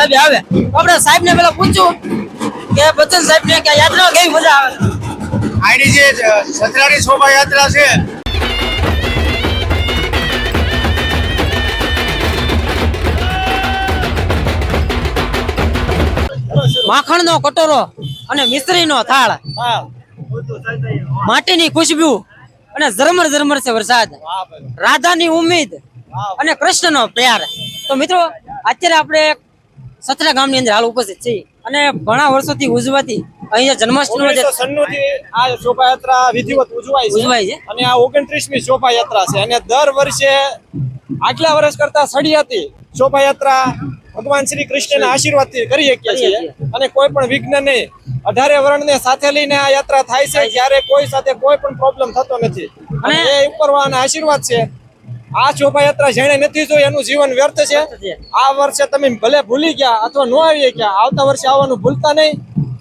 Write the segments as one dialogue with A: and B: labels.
A: સાહેબ આવે. આપણે સાહેબ ને પેલા પૂછ્યું કે બચ્ચન સાહેબ ને કે યાત્રા કેવી મજા આવે.
B: આઈડી જે સત્રારી શોભાયાત્રા છે
A: માખણનો કટોરો અને મિશ્રીનો થાળ, માટીની ખુશ્બુ અને ઝરમર ઝરમર છે વરસાદ, રાધાની ઉમ્મીદ અને કૃષ્ણનો પ્યાર. તો મિત્રો અત્યારે આપણે સતરા ગામની અંદર હાલ ઉપસ્થિત છીએ અને ઘણા વર્ષોથી ઉજવાતી અહીંયા જન્માષ્ટમી
B: 1996 થી આ શોભાયાત્રા વિધિવત ઉજવાય છે અને આ 29મી શોભાયાત્રા છે અને દર વર્ષે આટલા વર્ષ કરતા સડિયાતી શોભાયાત્રા ભગવાન શ્રી કૃષ્ણના આશીર્વાદથી કરી શકીએ છીએ અને કોઈ પણ વિઘ્ન નહીં. 18 વર્ણને સાથે લઈને આ યાત્રા થાય છે, જ્યારે કોઈ સાથે કોઈ પણ પ્રોબ્લેમ થતો નથી અને એ ઉપરવાળાના આશીર્વાદ છે. આ શોભાયાત્રા જેણે નથી જોઈ એનું જીવન વ્યર્થ છે. આ વર્ષે તમે ભલે ભૂલી ગયા અથવા ન આવી ગયા, આવતા વર્ષે આવવાનું ભૂલતા નહીં.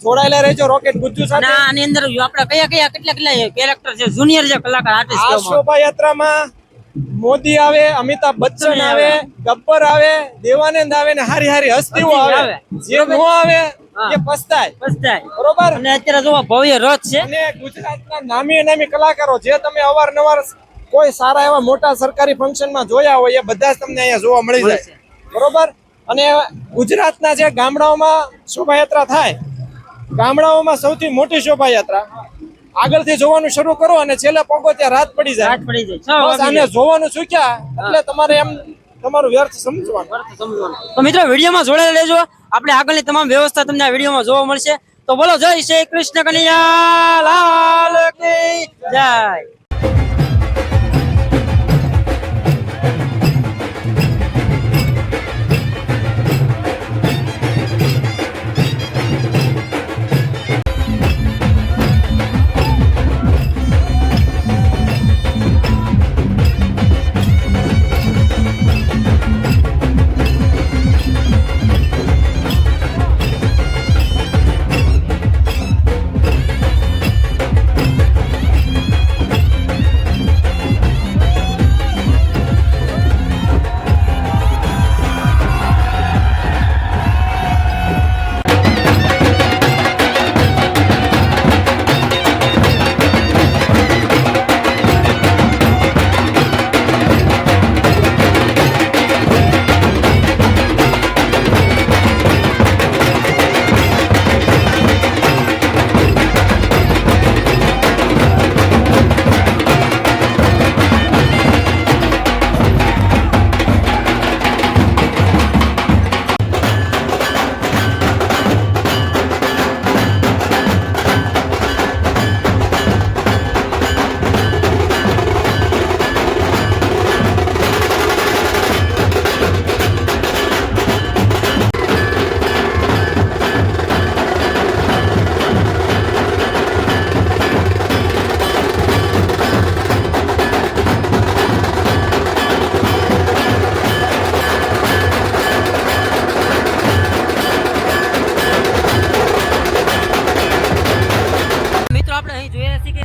B: જોડાયેલા રહેજો રોકેટ ગુજ્જુ સાથે.
A: આની અંદર આપણે કયા કેટલા કેરેક્ટર છે, જુનિયર જે કલાકાર આર્ટિસ્ટ
B: આ શોભાયાત્રામાં મોદી આવે, અમિતાભ બચ્ચન આવે, ગબ્બર આવે, દેવાનંદ આવે ને હારી હારી હસ્તીઓ આવે. જે નો આવે એ પસ્તાય. બરોબર.
A: અને અત્યારે જો ભવ્ય રથ છે
B: અને ગુજરાતના નામી કલાકારો જે તમે અવારનવાર કોઈ સારા એવા મોટા સરકારી ફંક્શનમાં જોયા હોય એ બધા જ તમને અહીંયા જોવા મળી જાય. બરોબર. અને ગુજરાતના જે ગામડાઓમાં શોભાયાત્રા થાય, ગામડાઓમાં સૌથી મોટી શોભાયાત્રા આગળથી જોવાનું શરૂ કરો અને છેલ્લે પગો ત્યાં રાત પડી જાય. બસ આને જોવાનું શીખ્યા એટલે તમારે એમ તમારું વ્યર્થ સમજવાનું.
A: તો મિત્રો વિડીયોમાં જોડાયેલા રહેજો. આપણે આગળની તમામ વ્યવસ્થા તમને આ વિડીયોમાં જોવા મળશે. તો બોલો જય શ્રી કૃષ્ણ કનૈયા લાલ કી જય.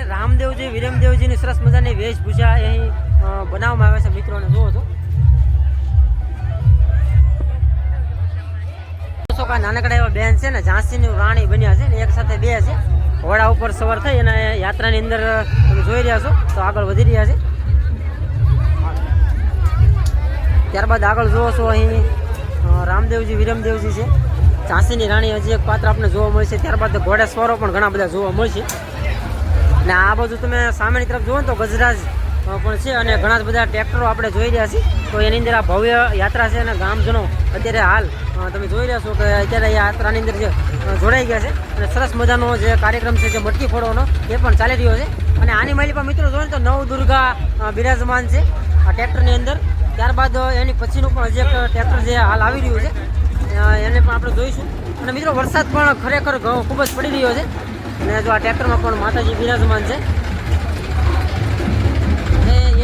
A: રામદેવજી વિરમદેવજીની સરસ મજાની વેશભૂષા અહીં બનાવવામાં આવે છે. મિત્રોને જોવો છો નાનકડા એવા બેન છે ને, ઝાંસીની રાણી બન્યા છે ને, એક સાથે બે છે, ઘોડા ઉપર સવાર થઈ અને યાત્રાની અંદર તમે જોઈ રહ્યા છો તો આગળ વધી રહ્યા છે. ત્યારબાદ આગળ જોવો છો અહીં રામદેવજી વિરમદેવજી છે, ઝાંસીની રાણી હજી એક પાત્ર આપણે જોવા મળશે. ત્યારબાદ ઘોડા સવારો પણ ઘણા બધા જોવા મળશે. અને આ બાજુ તમે સામેની તરફ જુઓ ને તો ગજરાજ પણ છે અને ઘણા બધા ટ્રેક્ટરો આપણે જોઈ રહ્યા છીએ. તો એની અંદર આ ભવ્ય યાત્રા છે અને ગામજનો અત્યારે હાલ તમે જોઈ રહ્યા છો કે અત્યારે યાત્રાની અંદર જે જોડાઈ ગયા છે અને સરસ મજાનો જે કાર્યક્રમ છે જે મટકી ફોડવાનો એ પણ ચાલી રહ્યો છે. અને આની માલી પર મિત્રો જોઈએ તો નવ દુર્ગા બિરાજમાન છે આ ટ્રેક્ટરની અંદર. ત્યારબાદ એની પછીનું પણ હજી એક ટ્રેક્ટર જે હાલ આવી રહ્યું છે એને પણ આપણે જોઈશું. અને મિત્રો વરસાદ પણ ખરેખર ખૂબ જ પડી રહ્યો છે અને જો આ ટ્રેક્ટરમાં પણ માતાજી બિરાજમાન છે.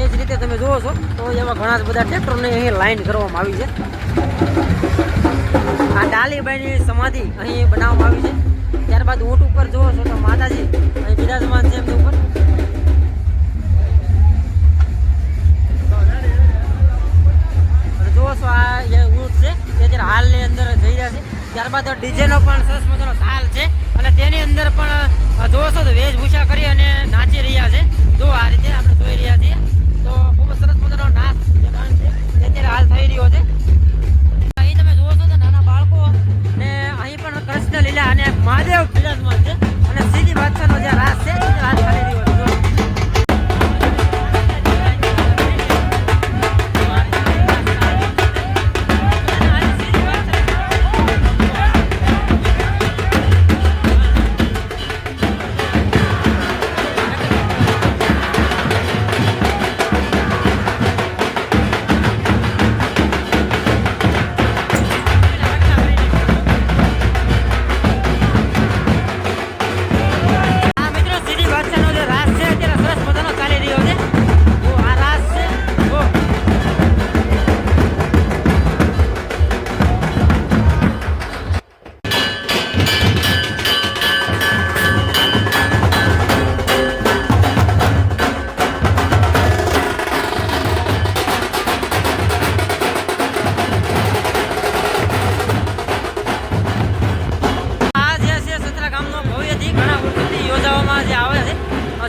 A: એ જ રીતે તમે જુઓ છો તો એવા ઘણા બધા ટ્રેક્ટરોને અહીં લાઈન કરવામાં આવી છે. આ ડાલીબાઈની સમાધિ અહીં બનાવવામાં આવી છે. ત્યારબાદ ઊંટ ઉપર જુઓ છો તો માતાજી અહીં બિરાજમાન છે એમની ઉપર. જુઓ છો આ ઊંટ છે કે અત્યારે હાલની અંદર જઈ રહ્યા છે. ત્યારબાદ ડીજે નો પણ સરસ મજાનો તાલ છે અને તેની અંદર પણ જોવો છો તો વેશભૂષા કરી અને નાચી રહ્યા છે. જો આ રીતે આપણે જોઈ રહ્યા છીએ તો ખૂબ જ સરસ મજાનો નાચ જે ડાન્સ છે તે અત્યારે હાલ થઈ રહ્યો છે. અહીં તમે જોવો છો તો નાના બાળકો ને અહીં પણ કૃષ્ણ લીલા અને મહાદેવ બિરાજમાન છે અને સીધી બાદશાહનો જે રાસ છે તે રાસ ચાલી રહ્યો છે.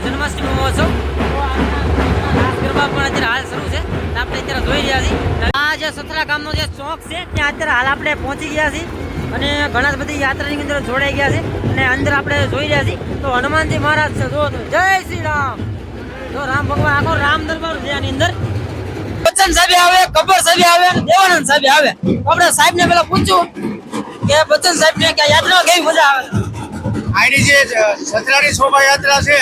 A: જન્માષ્ટમી મહોત્સવ રાસ ગરબા પણ અત્યારે હાલ શરૂ છે. આપણે અત્યારે જોઈ રહ્યા છીએ આ જે સથરા ગામનો જે ચોક છે ત્યાં અત્યારે હાલ આપણે પહોંચી ગયા છીએ અને ઘણા બધી યાત્રાની અંદર જોડાઈ ગયા છે અને અંદર આપણે જોઈ રહ્યા છીએ તો હનુમાનજી મહારાજ છે. જો જય શ્રી રામ. જો રામ ભગવાન આખો રામ દરબાર છે આની અંદર. બચ્ચન સાહેબ આવે, ગબ્બર સાહેબ આવે, દેવાનંદ સાહેબ આવે. આપણે સાહેબ ને પેલા પૂછ્યું કે બચ્ચન સાહેબ ને કે યાત્રા કેવી મજા આવે.
C: આની જે સતરાની શોભાયાત્રા છે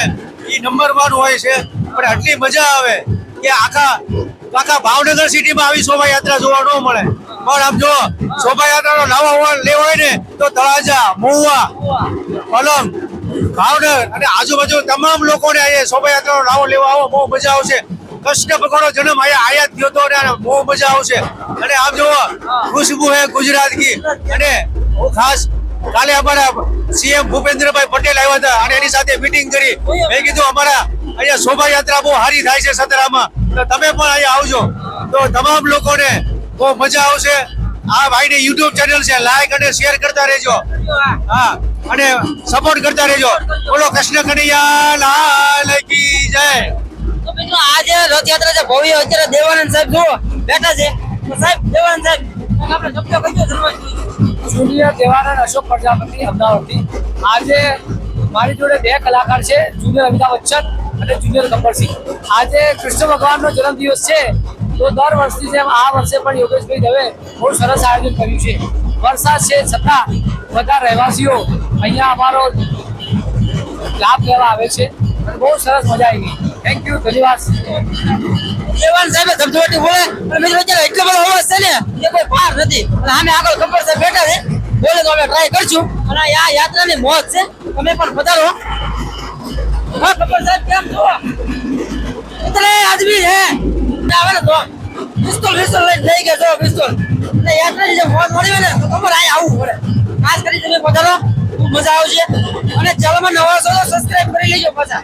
C: એ નંબર 1 હોય છે પણ આટલી મજા આવે કે આખા ભાવનગર સિટીમાં આવી શોભાયાત્રા જોવા ન મળે. પણ આમ જો શોભાયાત્રાનો લાવો લેવો હોય ને તો તળાજા, મહુવા, પલંગ, ભાવનગર અને આજુબાજુ તમામ લોકોને અહીંયા શોભાયાત્રાનો લાવો લેવા આવો, બહુ મજા આવશે. કૃષ્ણ ભગવાનનો જન્મ અહીંયા આયાત થયો હતો અને બહુ મજા આવશે. અને આમ જોવો ખુશ્બુ હે ગુજરાત કી. અને ખાસ કાલે અમારા સીએમ ભૂપેન્દ્રભાઈ પટેલ આવ્યા હતા અને એની સાથે મીટિંગ કરી. મેં કીધું અમારા અહીંયા શોભાયાત્રા બહુ સારી થાય છે સતરામાં, તો તમે પણ અહીંયા આવજો તો તમામ લોકોને બહુ મજા આવશે. આ ભાઈની યુટ્યુબ ચેનલ છે, લાઈક અને શેર કરતા રહેજો. હા, અને સપોર્ટ કરતા રહેજો. બોલો કૃષ્ણ કનૈયા લાલ કી જય.
A: તો મિત્રો આ જે રથયાત્રા છે ભવ્ય, અત્યારે દેવાનંદ સાહેબ જો બેઠા છે. તો સાહેબ દેવાનંદ સાહેબ આપણે શબ્દો કહીએ ધન્યવાદ.
D: જુનિયર દેવાનંદ અશોક પ્રજાપતિ અમદાવાદથી. આજે મારી જોડે 2 કલાકાર છે, જુનિયર અમિતાભ બચ્ચન અને જુનિયર ગબ્બરસિંહ. આજે કૃષ્ણ ભગવાનનો જન્મદિવસ છે તો દર વર્ષની જેમ આ વર્ષે પણ યોગેશભાઈ દવે બહુ સરસ આયોજન કર્યું છે. વરસાદ છે છતાં બધા રહેવાસીઓ અહીંયા અમારો લાભ લેવા આવે છે અને બહુ સરસ મજા આવી ગઈ. થેન્ક યુ, ધન્યવાદ.
A: દેવાનંદ સાહેબ ધબધબાટી બોલે અને મિત્રો અત્યારે એટલો બધો અવાજ છે ને કે કોઈ પાર નથી. અને સામે આગળ ગબ્બર સાહેબ બેઠા છે, બોલે તો આપણે ટ્રાય કરશું. અને આ યાત્રાની મોજ છે, તમે પણ પધારો. હા ગબ્બર સાહેબ કેમ છો? એટલે આદમી છે આવે ને તો પિસ્તોલ લઈને લઈ ગયા છો પિસ્તોલ. એટલે યાત્રાની જે મોજ મળી હોય ને તો ખબર અહીંયા આવવું પડે. ખાસ કરી તમે પધારો, ખૂબ મજા આવશે. અને ચેનલમાં નવા છો તો સબસ્ક્રાઇબ કરી લેજો પાછા.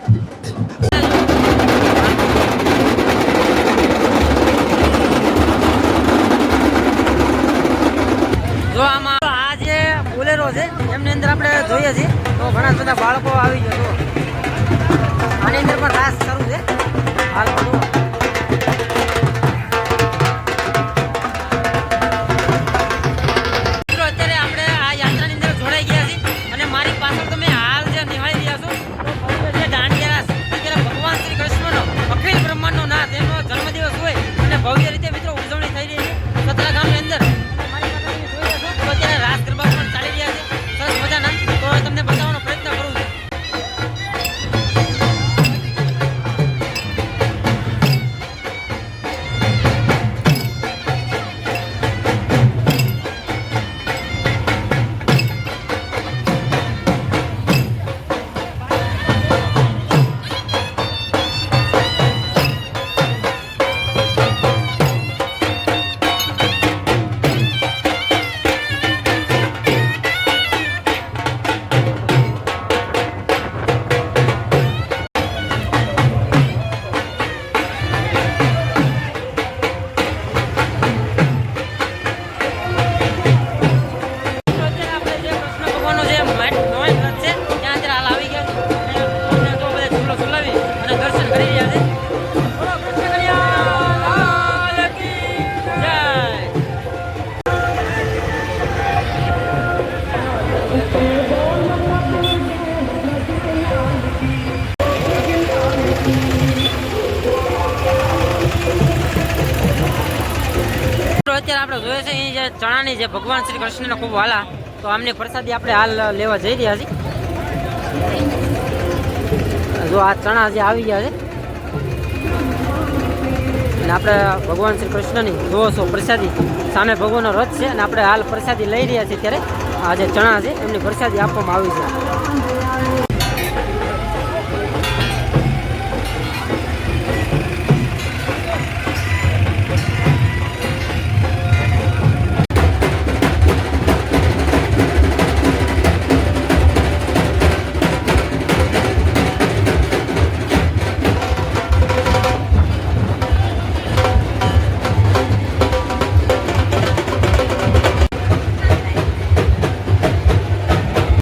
A: જો આમાં આ જે બોલેરો છે એમની અંદર આપણે જોઈએ છીએ તો ઘણા બધા બાળકો આવી ગયા. આની અંદર પણ રાસ શરૂ છે હાલ. અત્યારે આપણે આ યાત્રાની અંદર જોડાઈ ગયા છીએ અને મારી પાછળ તમે હાલ જે નિહાળી રહ્યા છો તો જે દાંડિયા રાસ અત્યારે ભગવાન શ્રી કૃષ્ણનો અખિલ બ્રહ્માંડનો નાથ એનો જન્મદિવસ હોય અને ભવ્ય રીતે મિત્રો ઉજવણી થઈ રહી છે સતરા ગામની અંદર. અત્યારે રાસ ગરબા પણ ચાલી રહ્યા છે સરસ મજાના, તો તમને બતાવવાનો પ્રયત્ન કરું છું. જોઈએ છે એ જે ચણાની જે ભગવાન શ્રી કૃષ્ણને ખૂબ વાલા, તો આમની પ્રસાદી આપણે હાલ લેવા જઈ રહ્યા છીએ. જો આ ચણા જે આવી ગયા છે અને આપણે ભગવાન શ્રી કૃષ્ણની જોવો છો પ્રસાદી, સામે ભગવાનનો રથ છે અને આપણે હાલ પ્રસાદી લઈ રહ્યા છીએ. ત્યારે આ જે ચણા છે એમની પ્રસાદી આપવામાં આવી છે.